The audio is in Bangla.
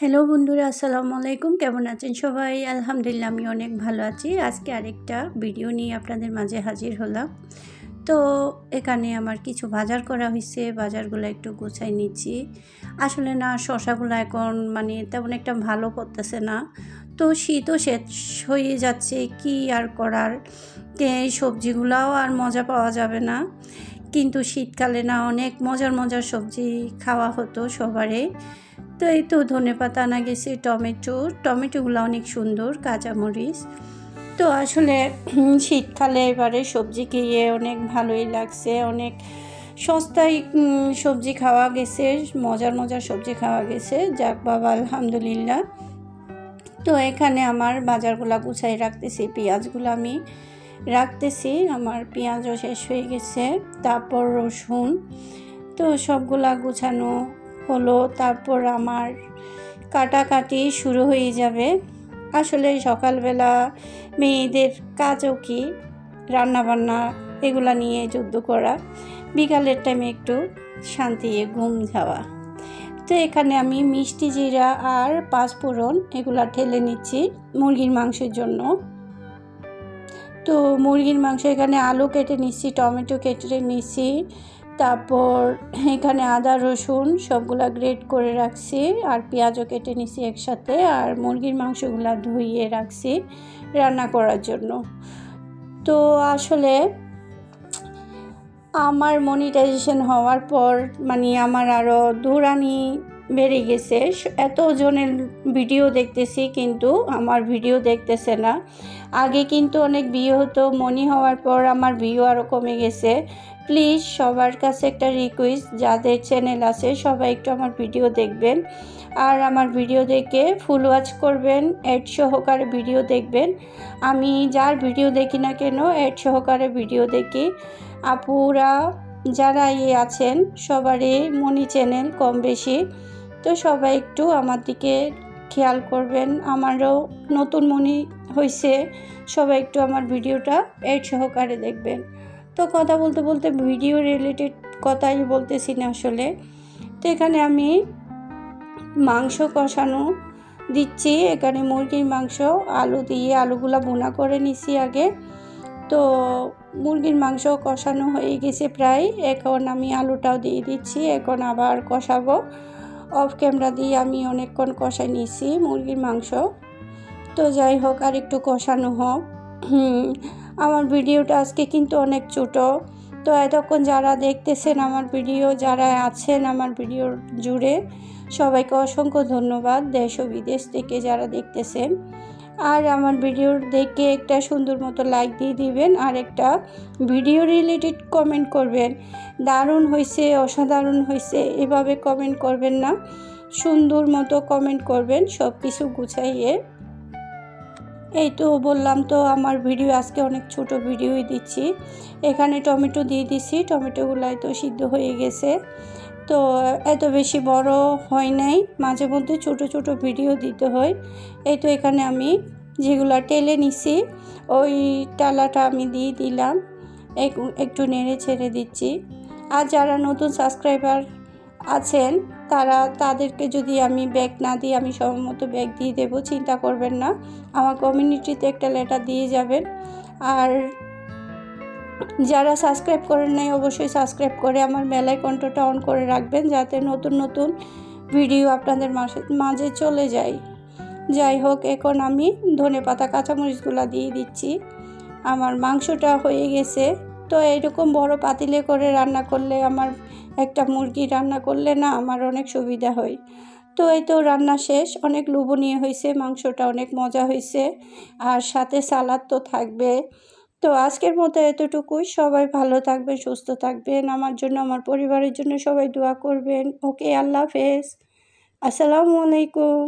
হ্যালো বন্ধুরা, আসসালামু আলাইকুম। কেমন আছেন সবাই? আলহামদুলিল্লাহ, আমি অনেক ভালো আছি। আজকে আরেকটা ভিডিও নিয়ে আপনাদের মাঝে হাজির হলাম। তো এখানে আমার কিছু বাজার করা হয়েছে, বাজারগুলো একটু গুছাই নিচ্ছি। আসলে না, শসাগুলো এখন তেমন একটা ভালো করতেছে না। তো শীতও শেষ হয়ে যাচ্ছে, কি আর করার। এই সবজিগুলাও আর মজা পাওয়া যাবে না। কিন্তু শীতকালে না অনেক মজার মজার সবজি খাওয়া হতো সবারই। তো এই তো ধনেপাতা আনা গেছে, টমেটোগুলো অনেক সুন্দর, কাঁচামরিচ। তো আসলে শীতকালে এবারে সবজি খেয়ে অনেক ভালোই লাগছে। অনেক সস্তায় সবজি খাওয়া গেছে, মজার মজার সবজি খাওয়া গেছে। যাক বাবা, আলহামদুলিল্লাহ। তো এখানে আমার বাজারগুলো গুছাই রাখতেছি, পেঁয়াজগুলো আমি রাখতেছি। আমার পেঁয়াজও শেষ হয়ে গেছে, তারপর রসুন। তো সবগুলা গুছানো হলো, তারপর আমার কাটাকাটি শুরু হয়ে যাবে। আসলে সকালবেলা মেয়েদের কাজও কি, রান্নাবান্না এগুলা নিয়ে যুদ্ধ করা, বিকালের টাইমে একটু শান্তি ঘুম যাওয়া। তো এখানে আমি মিষ্টি জিরা আর পাঁচফোড়ন এগুলা ঢেলে নিচ্ছি মুরগির মাংসের জন্য। তো মুরগির মাংস এখানে আলু কেটে নিচ্ছি, টমেটো কেটে নিচ্ছি, তারপর এখানে আদা রসুন সবগুলা গ্রেট করে রাখছি, আর পেঁয়াজও কেটে নিচ্ছি একসাথে, আর মুরগির মাংসগুলা ধুইয়ে রাখছি রান্না করার জন্য। তো আসলে আমার মনিটাইজেশন হওয়ার পর আমার আরও দৌড়ানি বেড়ে গেছে। এতজনের ভিডিও দেখতেছি কিন্তু আমার ভিডিও দেখতেছে না। আগে কিন্তু অনেক ভিউ হতো, মনি হওয়ার পর আমার ভিউ আরও কমে গেছে। প্লিজ সবার কাছে একটা রিকোয়েস্ট, যাদের চ্যানেল আছে সবাই একটু আমার ভিডিও দেখবেন, আর আমার ভিডিও দেখে ফুল ওয়াচ করবেন, অ্যাড সহকারে ভিডিও দেখবেন। আমি যার ভিডিও দেখি না কেন অ্যাড সহকারে ভিডিও দেখি। আপুরা যারা আছেন সবারই মনি চ্যানেল কম বেশি, তো সবাই একটু আমার দিকে খেয়াল করবেন। আমারও নতুন মনি হয়েছে, সবাই একটু আমার ভিডিওটা অ্যাড সহকারে দেখবেন। তো কথা বলতে বলতে ভিডিও রিলেটেড কথাই বলতেছি না আসলে। তো এখানে আমি মাংস কষানো দিচ্ছি, এখানে মুরগির মাংস আলু দিয়ে আলুগুলা ভুনা করে নিছি আগে। তো মুরগির মাংস কষানো হয়ে গেছে প্রায়, এখন আমি আলুটাও দিয়ে দিচ্ছি, এখন আবার কষাবো। অফ ক্যামেরা দিয়ে আমি অনেকক্ষণ কষাই নিয়েছি মুরগির মাংস। তো যাই হোক, আর একটু কষানো হোক। আমার ভিডিওটা আজকে কিন্তু অনেক ছোটো। তো এতক্ষণ যারা দেখতেছেন আমার ভিডিও, যারা আছেন আমার ভিডিও জুড়ে, সবাইকে অসংখ্য ধন্যবাদ, দেশ ও বিদেশ থেকে যারা দেখতেছেন। আর আমার ভিডিও দেখে একটা সুন্দর মতো লাইক দিয়ে দিবেন, আর একটা ভিডিও রিলেটেড কমেন্ট করবেন। দারুণ হয়েছে, অসাধারণ হয়েছে এভাবে কমেন্ট করবেন না, সুন্দর মতো কমেন্ট করবেন, সব কিছু গুছাইয়ে। এই তো বললাম, তো আমার ভিডিও আজকে অনেক ছোট ভিডিওই দিচ্ছি। এখানে টমেটো দিয়ে দিছি, টমেটোগুলাই তো সিদ্ধ হয়ে গেছে। তো এত বেশি বড় হয় নাই, মাঝে মধ্যে ছোট ছোট ভিডিও দিতে হয়। এই তো এখানে আমি যেগুলো টেলে নিছি ওই টালাটা আমি দিয়ে দিলাম, একটু নেড়ে ছেড়ে দিচ্ছি। আর যারা নতুন সাবস্ক্রাইবার আছেন তাদেরকে যদি আমি ব্যাগ না দিই, আমি সময়মতো ব্যাগ দিয়ে দেবো, চিন্তা করবেন না। আমার কমিউনিটিতে একটা লেটার দিয়ে যাবেন। আর যারা সাবস্ক্রাইব করেন নাই অবশ্যই সাবস্ক্রাইব করে আমার বেল আইকনটা অন করে রাখবেন, যাতে নতুন নতুন ভিডিও আপনাদের মাঝে চলে যায়। যাই হোক, এখন আমি ধনেপাতা কাঁচামরিচগুলো দিয়ে দিচ্ছি। আমার মাংসটা হয়ে গেছে। তো এইরকম বড় পাতিলে করে রান্না করলে, আমার একটা মুরগি রান্না করলে না আমার অনেক সুবিধা হয়। তো এই তো রান্না শেষ, অনেক লোভনীয় হয়েছে, মাংসটা অনেক মজা হয়েছে, আর সাথে সালাদ তো থাকবে। তো আজকের মতো এতটুকুই। সবাই ভালো থাকবেন, সুস্থ থাকবেন, আমার জন্য আমার পরিবারের জন্য সবাই দোয়া করবেন। ওকে, আল্লাহ হাফেজ, আসসালামু আলাইকুম।